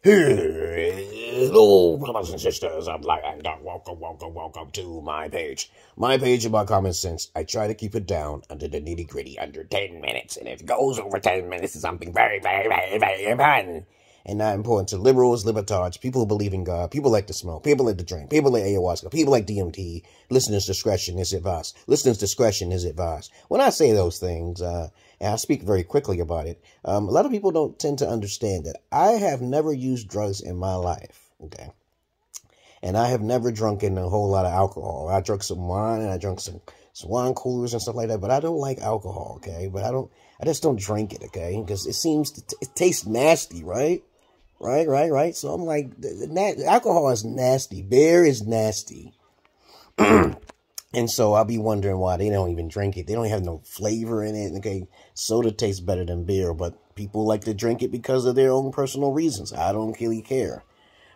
Hello, brothers and sisters. I'm like, and welcome to my page. My page about common sense. I try to keep it down under the nitty gritty, under 10 minutes. And if it goes over 10 minutes, it's something very, very, very, very important. And not important to liberals, libertards, people who believe in God, people like to smoke, people like to drink, people like ayahuasca, people like DMT. Listeners' discretion is advised. Listeners' discretion is advised. When I say those things, and I speak very quickly about it, a lot of people don't tend to understand that I have never used drugs in my life, okay? And I have never drunken a whole lot of alcohol. I drank some wine, and I drank some wine coolers and stuff like that, but I don't like alcohol, okay? But I just don't drink it, okay? Because it seems it tastes nasty, right? Right. So I'm like, alcohol is nasty. Beer is nasty. And so I'll be wondering why they don't even drink it. They don't have no flavor in it. Okay, soda tastes better than beer, but people like to drink it because of their own personal reasons. I don't really care.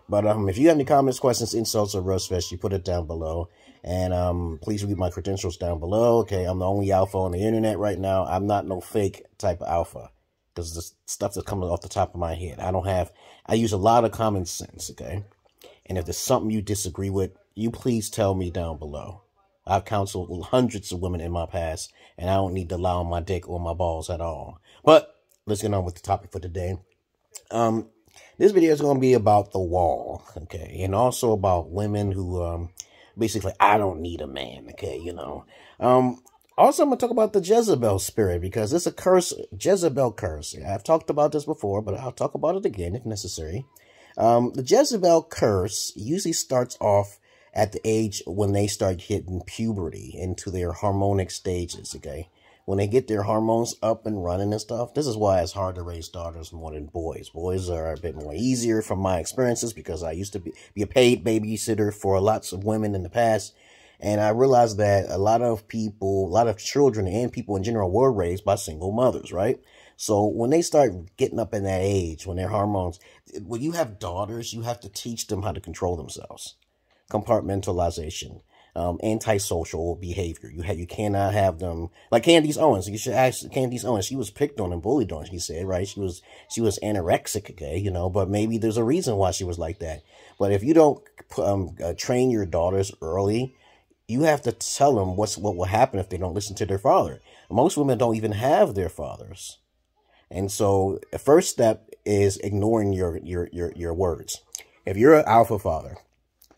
But if you have any comments, questions, insults, or roast fest, you put it down below. And please read my credentials down below. Okay, I'm the only alpha on the internet right now. I'm not no fake type of alpha. Because the stuff that's coming off the top of my head. I use a lot of common sense, okay? And if there's something you disagree with, you please tell me down below. I've counseled hundreds of women in my past, and I don't need to lie on my dick or my balls at all. But let's get on with the topic for today. This video is going to be about the wall, okay? And also about women who, basically, I don't need a man, okay, you know? Also, I'm going to talk about the Jezebel spirit because it's a curse, Jezebel curse. I've talked about this before, but I'll talk about it again if necessary. The Jezebel curse usually starts off at the age when they start hitting puberty into their hormonic stages, okay? When they get their hormones up and running and stuff. This is why it's hard to raise daughters more than boys. Boys are a bit more easier from my experiences because I used to be a paid babysitter for lots of women in the past. And I realized that a lot of people, a lot of children and people in general were raised by single mothers, right? So when they start getting up in that age, when their hormones, when you have daughters, you have to teach them how to control themselves. Compartmentalization, antisocial behavior. You cannot have them, like Candace Owens. You should ask Candace Owens. She was picked on and bullied on, she said, right? She was anorexic, okay, you know, but maybe there's a reason why she was like that. But if you don't train your daughters early, you have to tell them what will happen if they don't listen to their father. Most women don't even have their fathers. And so the first step is ignoring your words. If you're an alpha father,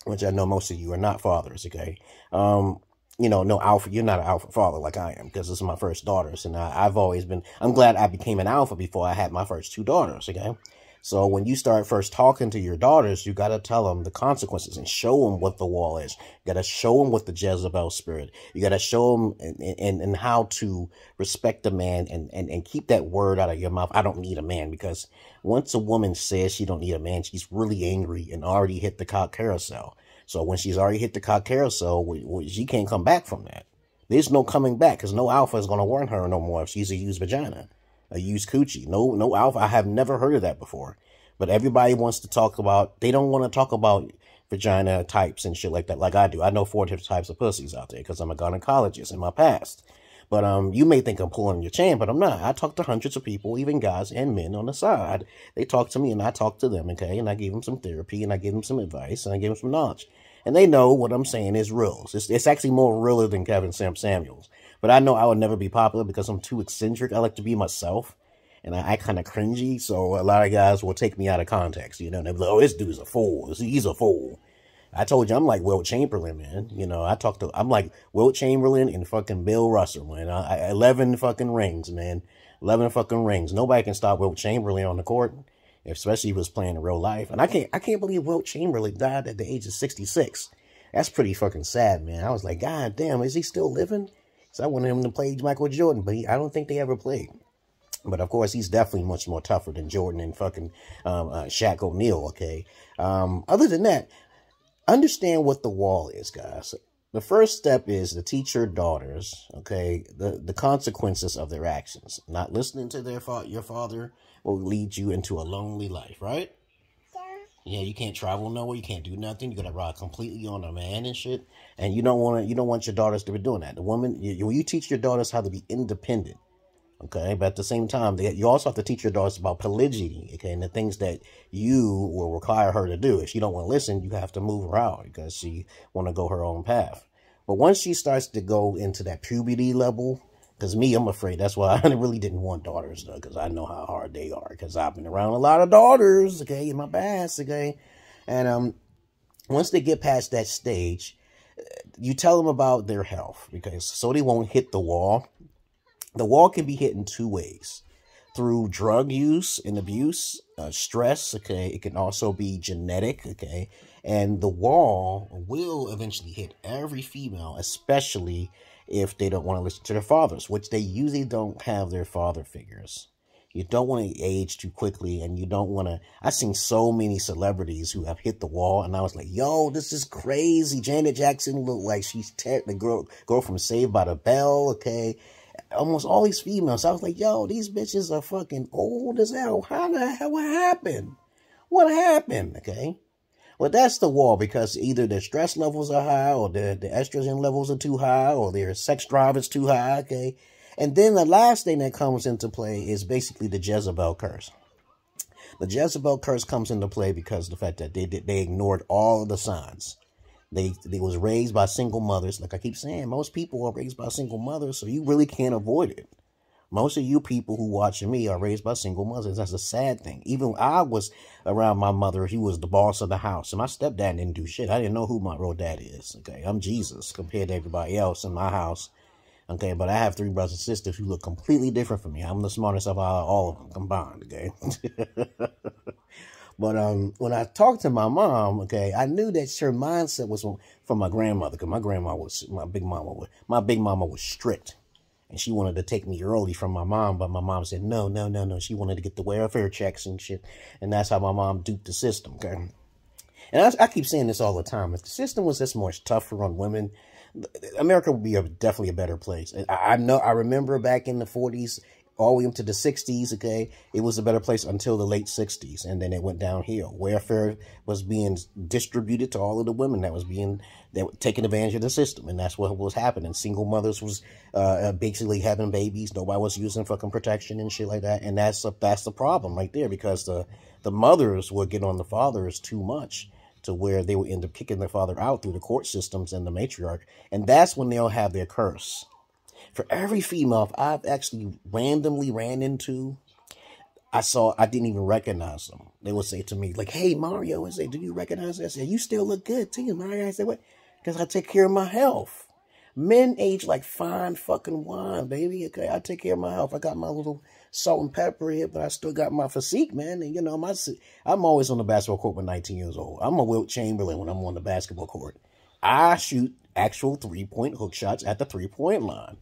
which I know most of you are not fathers, okay? You know, no alpha, you're not an alpha father like I am because this is my first daughters. And I'm glad I became an alpha before I had my first two daughters, okay? So when you start first talking to your daughters, you got to tell them the consequences and show them what the wall is. You got to show them what the Jezebel spirit. You got to show them and how to respect a man and keep that word out of your mouth. I don't need a man, because once a woman says she don't need a man, she's really angry and already hit the cock carousel. So when she's already hit the cock carousel, she can't come back from that. There's no coming back because no alpha is going to warn her no more if she's a used vagina. A used coochie. No alpha. I have never heard of that before. But everybody wants to talk about, they don't want to talk about vagina types and shit like that like I do. I know 4 different types of pussies out there because I'm a gynecologist in my past. But you may think I'm pulling your chain, but I'm not. I talk to hundreds of people, even guys and men on the side. They talk to me and I talk to them, okay? And I give them some therapy and I give them some advice and I give them some knowledge. And they know what I'm saying is real. It's actually more realer than Kevin Samuels. But I know I would never be popular because I'm too eccentric. I like to be myself. And I kind of cringy. So a lot of guys will take me out of context. You know, they'll be like, oh, this dude's a fool. He's a fool. I told you, I'm like Wilt Chamberlain, man. You know, I'm like Wilt Chamberlain and fucking Bill Russell, man. 11 fucking rings, man. 11 fucking rings. Nobody can stop Wilt Chamberlain on the court, especially if he was playing in real life. And I can't believe Wilt Chamberlain died at the age of 66. That's pretty fucking sad, man. I was like, God damn, is he still living? So I wanted him to play Michael Jordan, but I don't think they ever played. But of course, he's definitely much more tougher than Jordan and fucking Shaq O'Neal, okay? Other than that, understand what the wall is, guys. The first step is to teach your daughters, okay, the consequences of their actions. Not listening to your father will lead you into a lonely life, right? Yeah, you can't travel nowhere. You can't do nothing. You gotta ride completely on a man and shit. And you don't want your daughters to be doing that. The woman, you teach your daughters how to be independent. Okay, but at the same time, you also have to teach your daughters about polygyny, okay, and the things that you will require her to do. If she don't want to listen, you have to move her out because she want to go her own path. But once she starts to go into that puberty level, because me, I'm afraid that's why I really didn't want daughters, though, because I know how hard they are, because I've been around a lot of daughters, okay, in my past, okay, and once they get past that stage, you tell them about their health, because so they won't hit the wall. The wall can be hit in two ways. Through drug use and abuse, stress, okay? It can also be genetic, okay? And the wall will eventually hit every female, especially if they don't want to listen to their fathers, which they usually don't have their father figures. You don't want to age too quickly, and you don't want to... I've seen so many celebrities who have hit the wall, and I was like, yo, this is crazy. Janet Jackson looked like she's the girl from Saved by the Bell, okay? Almost all these females. I was like, yo, these bitches are fucking old as hell. How the hell? What happened? What happened? Okay. Well, that's the wall, because either their stress levels are high, or the estrogen levels are too high, or their sex drive is too high. Okay. And then the last thing that comes into play is basically the Jezebel curse. The Jezebel curse comes into play because of the fact that they ignored all of the signs. They was raised by single mothers. Like I keep saying, most people are raised by single mothers, so you really can't avoid it. Most of you people who watching me are raised by single mothers. That's a sad thing. Even I was around my mother. He was the boss of the house. And my stepdad didn't do shit. I didn't know who my real dad is. Okay, I'm Jesus compared to everybody else in my house. Okay, but I have 3 brothers and sisters who look completely different from me. I'm the smartest of all of them combined, okay? But when I talked to my mom, okay, I knew that her mindset was from my grandmother, because my big mama was strict, and she wanted to take me early from my mom, but my mom said no. She wanted to get the welfare checks and shit, and that's how my mom duped the system, okay? And I keep saying this all the time: if the system was this much tougher on women, America would be definitely a better place. I remember back in the 40s. All the way up to the 60s, okay, it was a better place until the late 60s, and then it went downhill. Welfare was being distributed to all of the women that were taking advantage of the system, and that's what was happening. Single mothers was basically having babies. Nobody was using fucking protection and shit like that, and that's the problem right there, because the mothers would get on the fathers too much, to where they would end up kicking their father out through the court systems and the matriarch, and that's when they'll have their curse. For every female I've actually randomly ran into, I didn't even recognize them. They would say to me, like, hey, Mario, I say, do you recognize us? I said, you still look good, too, Mario. I said, what? Because I take care of my health. Men age like fine fucking wine, baby. Okay, I take care of my health. I got my little salt and pepper here, but I still got my physique, man. And, you know, I'm always on the basketball court when 19 years old. I'm a Wilt Chamberlain when I'm on the basketball court. I shoot actual 3-point hook shots at the 3-point line.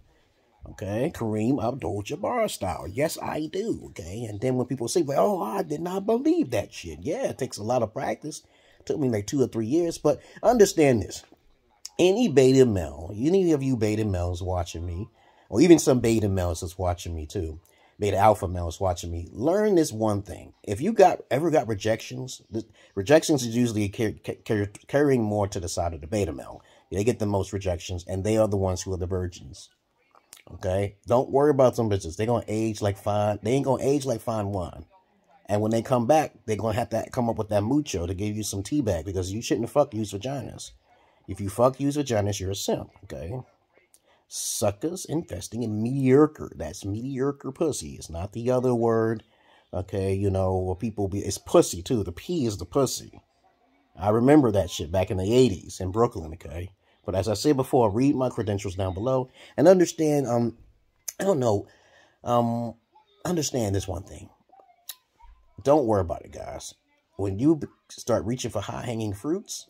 Okay, Kareem Abdul-Jabbar style. Yes, I do. Okay, and then when people say, well, oh, I did not believe that shit. Yeah, it takes a lot of practice. It took me like 2 or 3 years, but understand this. Any beta male, any of you beta males watching me, or even some beta males that's watching me too, beta alpha males watching me, learn this one thing. If you ever got rejections, rejections is usually carrying more to the side of the beta male. They get the most rejections, and they are the ones who are the virgins. Okay, don't worry about them bitches. They're gonna age like fine. They ain't gonna age like fine wine. And when they come back, they're gonna have to come up with that mucho to give you some tea bag, because you shouldn't fuck use vaginas. If you fuck use vaginas, you're a simp. Okay, suckers investing in mediocre. That's mediocre pussy. It's not the other word. Okay, you know, it's pussy too. The P is the pussy. I remember that shit back in the 80s in Brooklyn. Okay. But as I said before, read my credentials down below and understand, understand this one thing. Don't worry about it, guys. When you start reaching for high-hanging fruits,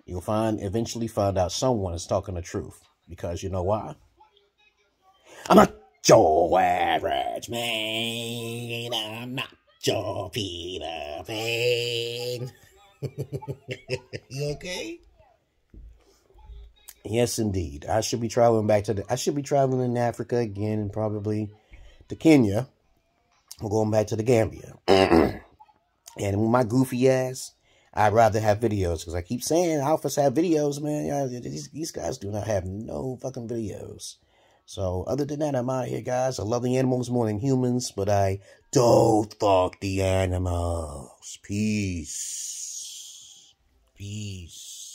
you'll eventually find out someone is talking the truth. Because you know why? I'm not your average man. I'm not your Peter Pan. You okay? Yes, indeed. I should be traveling in Africa again, and probably to Kenya. We're going back to the Gambia. And with my goofy ass, I'd rather have videos, because I keep saying alphas have videos, man. These guys do not have no fucking videos. So other than that, I'm out here, guys. I love the animals more than humans, but I don't fuck the animals. Peace. Peace.